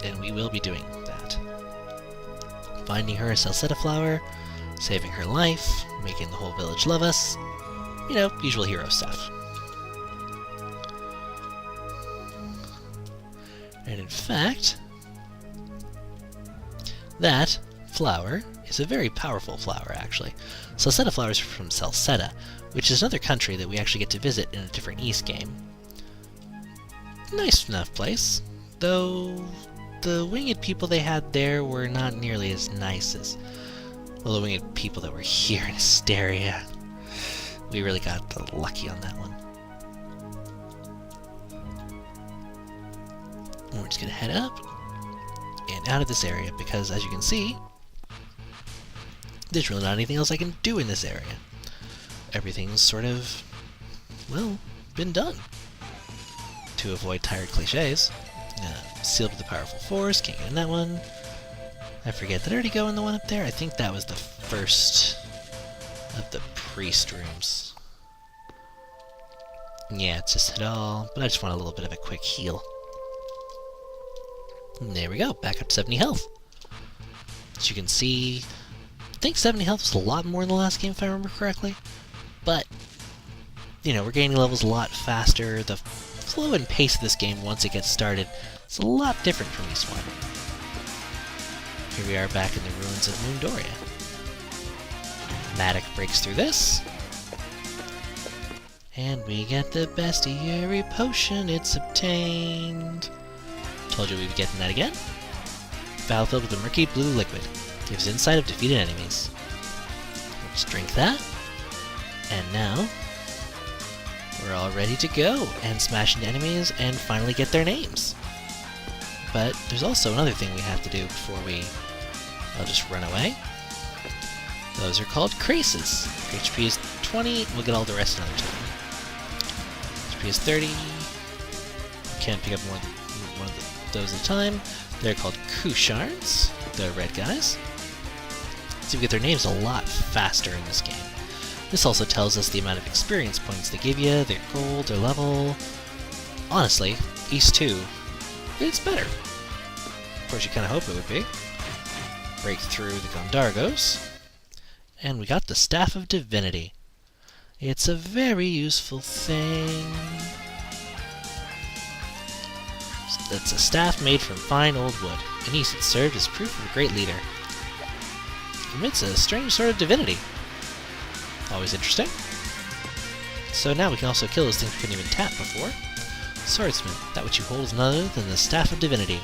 then we will be doing that. Finding her a Salsetta flower, saving her life, making the whole village love us. You know, usual hero stuff. And in fact, that flower is a very powerful flower, actually. Salsetta flowers are from Salsetta, which is another country that we actually get to visit in a different East game. Nice enough place, though the winged people they had there were not nearly as nice as the winged people that were here in Asteria. We really got lucky on that one. And we're just gonna head up and out of this area, because as you can see, there's really not anything else I can do in this area. Everything's sort of, well, been done. To avoid tired cliches. Sealed with a powerful force, can't get in that one. I forget, did I already go in the one up there? I think that was the first of the priest rooms. Yeah, it's just it all, but I just want a little bit of a quick heal. And there we go, back up to 70 health. As you can see, I think 70 health was a lot more in the last game if I remember correctly. But, you know, we're gaining levels a lot faster. The flow and pace of this game once it gets started is a lot different from East 1. Here we are back in the ruins of Moondoria. Matic breaks through this. And we get the bestiary potion, it's obtained. Told you we'd be getting that again. Vial filled with a murky blue liquid. Gives insight of defeated enemies. Let's drink that. And now, we're all ready to go and smash into enemies and finally get their names. But there's also another thing we have to do before I'll just run away. Those are called Craces. HP is 20, we'll get all the rest another time. HP is 30. Can't pick up more than one of those at a time. They're called Kushards, the red guys. So we get their names a lot faster in this game. This also tells us the amount of experience points they give you, their gold, their level. Honestly, East 2, it's better. Of course, you kind of hope it would be. Break through the Gondargos. And we got the Staff of Divinity. It's a very useful thing. It's a staff made from fine old wood. In East, it served as proof of a great leader. It's a strange sort of divinity. Always interesting. So now we can also kill those things we couldn't even tap before. Swordsman, that which you hold is none other than the Staff of Divinity.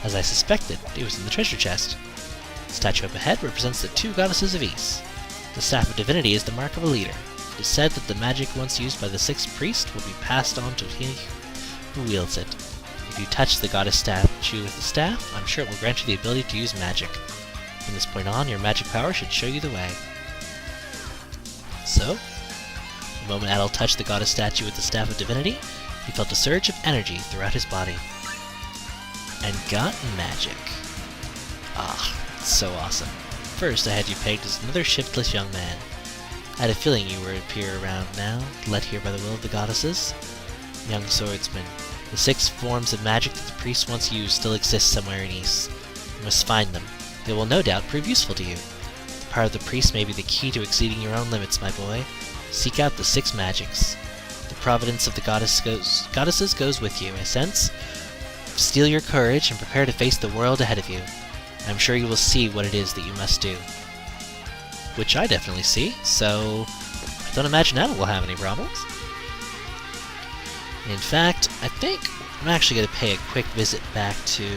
As I suspected, it was in the treasure chest. The statue up ahead represents the two goddesses of East. The Staff of Divinity is the mark of a leader. It is said that the magic once used by the sixth priest will be passed on to he who wields it. If you touch the goddess statue with the staff, I'm sure it will grant you the ability to use magic. From this point on, your magic power should show you the way. So, the moment Adel touched the goddess statue with the Staff of Divinity, he felt a surge of energy throughout his body. And got magic. Ah, it's so awesome. First, I had you pegged as another shiftless young man. I had a feeling you would appear around now, led here by the will of the goddesses. Young swordsman, the 6 forms of magic that the priests once used still exist somewhere in East. You must find them. They will no doubt prove useful to you. The power of the priest may be the key to exceeding your own limits, my boy. Seek out the 6 magics. The providence of the goddesses goes with you, I sense. Steel your courage and prepare to face the world ahead of you. I'm sure you will see what it is that you must do. Which I definitely see, so I don't imagine Adel will have any problems. In fact, I think I'm actually going to pay a quick visit back to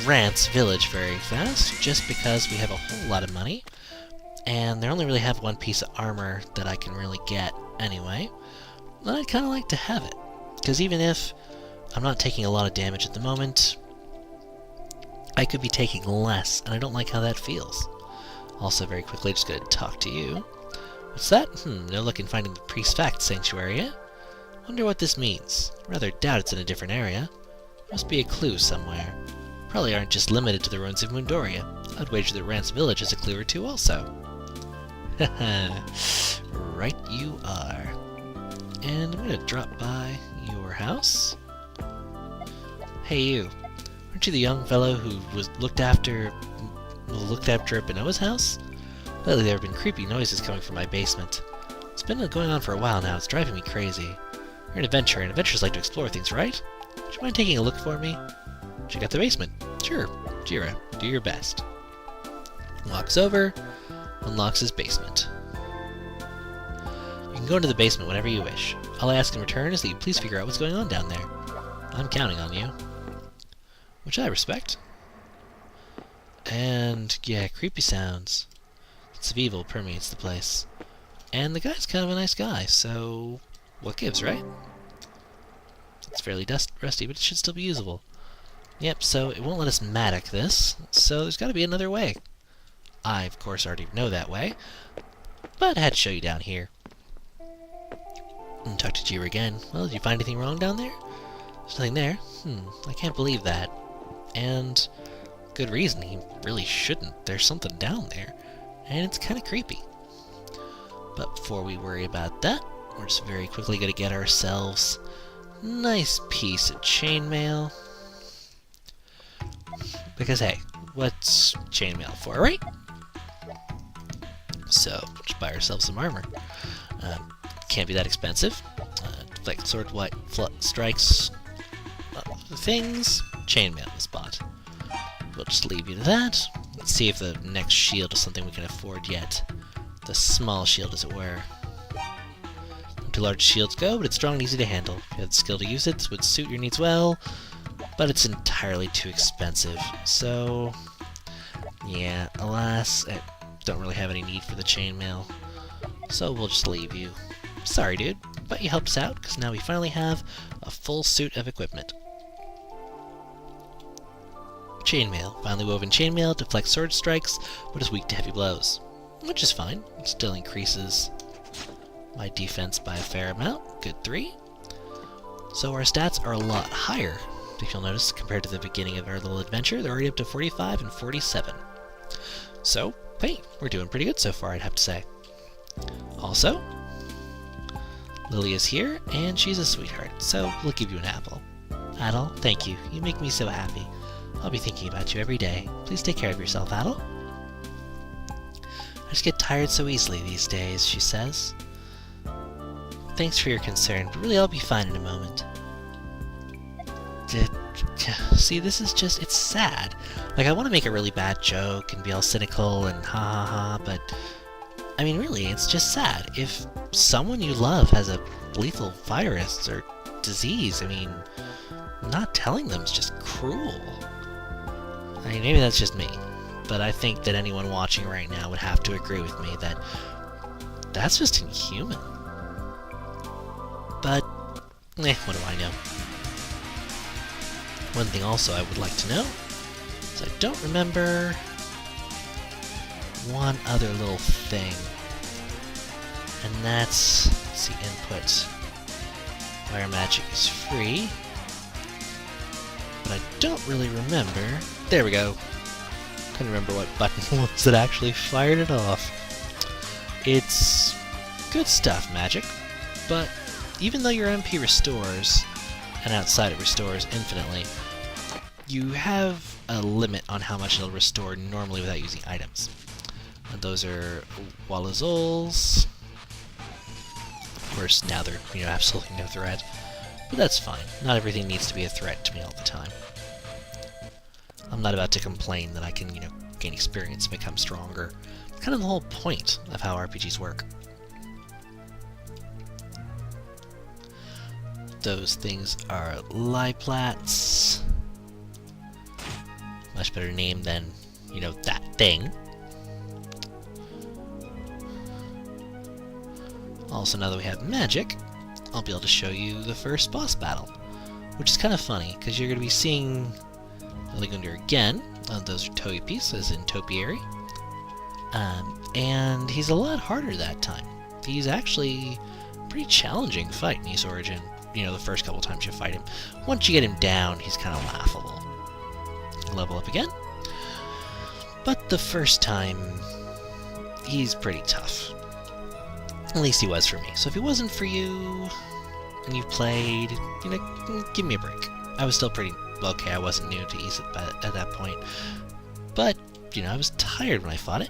Rance Village very fast, just because we have a whole lot of money, and they only really have one piece of armor that I can really get anyway. And I'd kind of like to have it, because even if I'm not taking a lot of damage at the moment, I could be taking less, and I don't like how that feels. Also, very quickly, just going to talk to you. What's that? No luck in finding the Priest Fact Sanctuary, eh? Wonder what this means. Rather doubt it's in a different area. Must be a clue somewhere. Probably aren't just limited to the ruins of Moondoria. I'd wager that Rance Village has a clue or two also. Haha, right you are. And I'm going to drop by your house. Hey you, aren't you the young fellow who was looked after at Benoa's house? Lately there have been creepy noises coming from my basement. It's been going on for a while now, it's driving me crazy. You're an adventurer, and adventurers like to explore things, right? Would you mind taking a look for me? Check out the basement. Sure, Jira, do your best. Walks over, unlocks his basement. You can go into the basement whenever you wish. All I ask in return is that you please figure out what's going on down there. I'm counting on you. Which I respect. And, yeah, creepy sounds. Sense of evil permeates the place. And the guy's kind of a nice guy, so what gives, right? It's fairly rusty, but it should still be usable. Yep, so it won't let us matic this, so there's got to be another way. I, of course, already know that way, but I had to show you down here. And talk to Jira again. Well, did you find anything wrong down there? There's nothing there. I can't believe that. And good reason, he really shouldn't. There's something down there, and it's kind of creepy. But before we worry about that, we're just very quickly going to get ourselves a nice piece of chainmail. Because, hey, what's chainmail for, right? So, just buy ourselves some armor. Can't be that expensive. Like sword, white, strikes, things, chainmail the spot. We'll just leave you to that. Let's see if the next shield is something we can afford yet. The small shield, as it were. Not too large shields go, but it's strong and easy to handle. If you had the skill to use it would suit your needs well, but it's entirely too expensive. So, yeah, alas, I don't really have any need for the chainmail. So we'll just leave you. Sorry, dude, but you helped us out, because now we finally have a full suit of equipment. Chainmail. Finely woven chainmail deflects sword strikes, but is weak to heavy blows. Which is fine. It still increases my defense by a fair amount. Good 3. So our stats are a lot higher, if you'll notice, compared to the beginning of our little adventure. They're already up to 45 and 47. So, hey, we're doing pretty good so far, I'd have to say. Also, Lily is here, and she's a sweetheart, so we'll give you an apple. Adel, thank you. You make me so happy. I'll be thinking about you every day. Please take care of yourself, Adel. I just get tired so easily these days, she says. Thanks for your concern, but really I'll be fine in a moment. See, this is just, it's sad. Like, I want to make a really bad joke and be all cynical and ha ha ha, but I mean, really, it's just sad. If someone you love has a lethal virus or disease, I mean, not telling them is just cruel. I mean, maybe that's just me, but I think that anyone watching right now would have to agree with me that that's just inhuman. But, what do I know? One thing also I would like to know is I don't remember one other little thing, and that's, let's see, input. Fire magic is free, but I don't really remember. There we go. Couldn't remember what button was that actually fired it off. It's good stuff, magic, but even though your MP restores, and outside it restores infinitely, you have a limit on how much it'll restore normally without using items. And those are Walazols. Of course, now they're, absolutely no threat. But that's fine. Not everything needs to be a threat to me all the time. I'm not about to complain that I can, gain experience and become stronger. It's kind of the whole point of how RPGs work. Those things are Liplats. Much better name than, that thing. Also, now that we have magic, I'll be able to show you the first boss battle, which is kind of funny, because you're going to be seeing Ligundir again. Those are Togepi's, as in Topiary. And he's a lot harder that time. He's actually a pretty challenging fight in Ys Origin, the first couple times you fight him. Once you get him down, he's kind of laughable. Level up again. But the first time, he's pretty tough. At least he was for me. So if he wasn't for you, and you played, give me a break. I was still pretty okay, I wasn't new to Ys at that point. But, you know, I was tired when I fought it.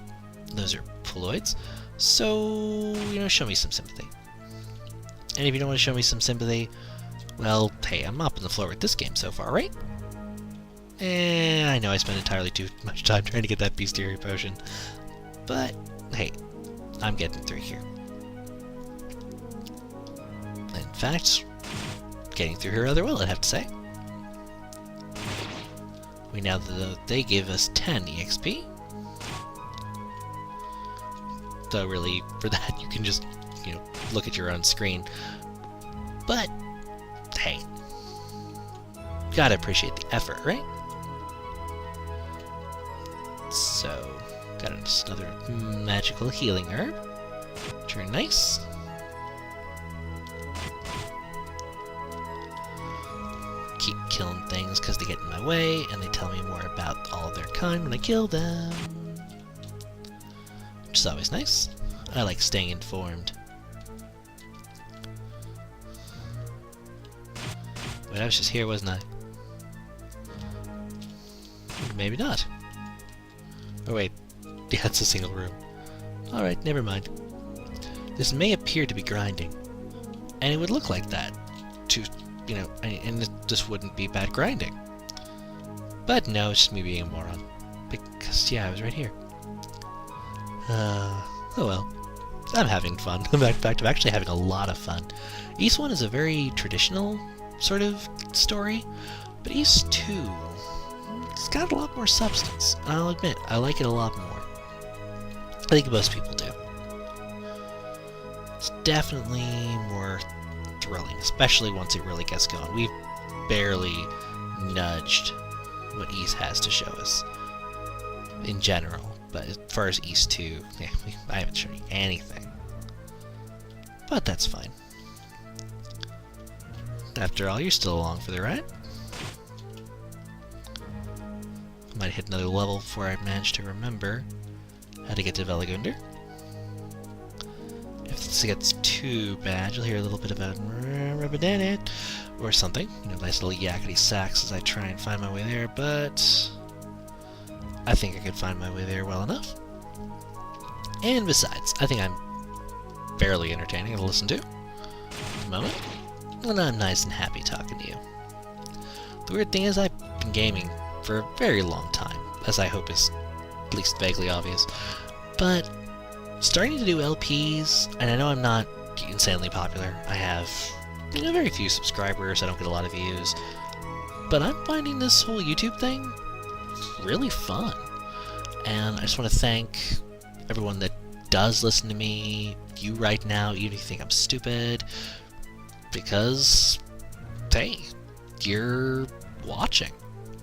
Those are Poloids. So, you know, show me some sympathy. And if you don't want to show me some sympathy, well, hey, I'm mopping the floor with this game so far, right? I know I spent entirely too much time trying to get that Bestiary Potion. But, hey, I'm getting through here. In fact, getting through here rather well, I'd have to say. We now know that they give us 10 EXP. So really, for that, you can just, you know, look at your own screen. But, hey, gotta appreciate the effort, right? So, got another magical healing herb. Very nice. Keep killing things because they get in my way, and they tell me more about all their kind when I kill them. Which is always nice. I like staying informed. Wait, I was just here, wasn't I? Maybe not. Oh wait, yeah, it's a single room. Alright, never mind. This may appear to be grinding, and it would look like that to, you know, and this wouldn't be bad grinding. But no, it's just me being a moron. Because, yeah, I was right here. Oh well. I'm having fun. In fact, I'm actually having a lot of fun. Ys 1 is a very traditional sort of story, but Ys 2, it's got a lot more substance. I'll admit, I like it a lot more. I think most people do. It's definitely more thrilling, especially once it really gets going. We've barely nudged what Ys has to show us in general. But as far as Ys 2, yeah, I haven't shown you anything. But that's fine. After all, you're still along for the ride. I might hit another level before I manage to remember how to get to Veligunder. If this gets too bad, you'll hear a little bit about Rubberdanet or something. You know, nice little yakety sax as I try and find my way there, but I think I could find my way there well enough. And besides, I think I'm fairly entertaining to listen to at the moment, and I'm nice and happy talking to you. The weird thing is I've been gaming for a very long time, as I hope is at least vaguely obvious, but starting to do LPs, and I know I'm not insanely popular. I have, you know, very few subscribers, I don't get a lot of views, but I'm finding this whole YouTube thing really fun. And I just want to thank everyone that does listen to me, you right now, even if you think I'm stupid, because, hey, you're watching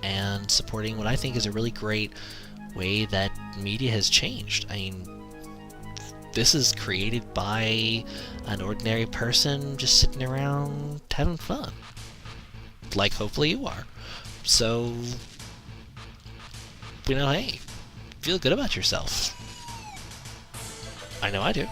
and supporting what I think is a really great way that media has changed. I mean, this is created by an ordinary person just sitting around having fun. Like, hopefully you are. So, you know, hey, feel good about yourself. I know I do.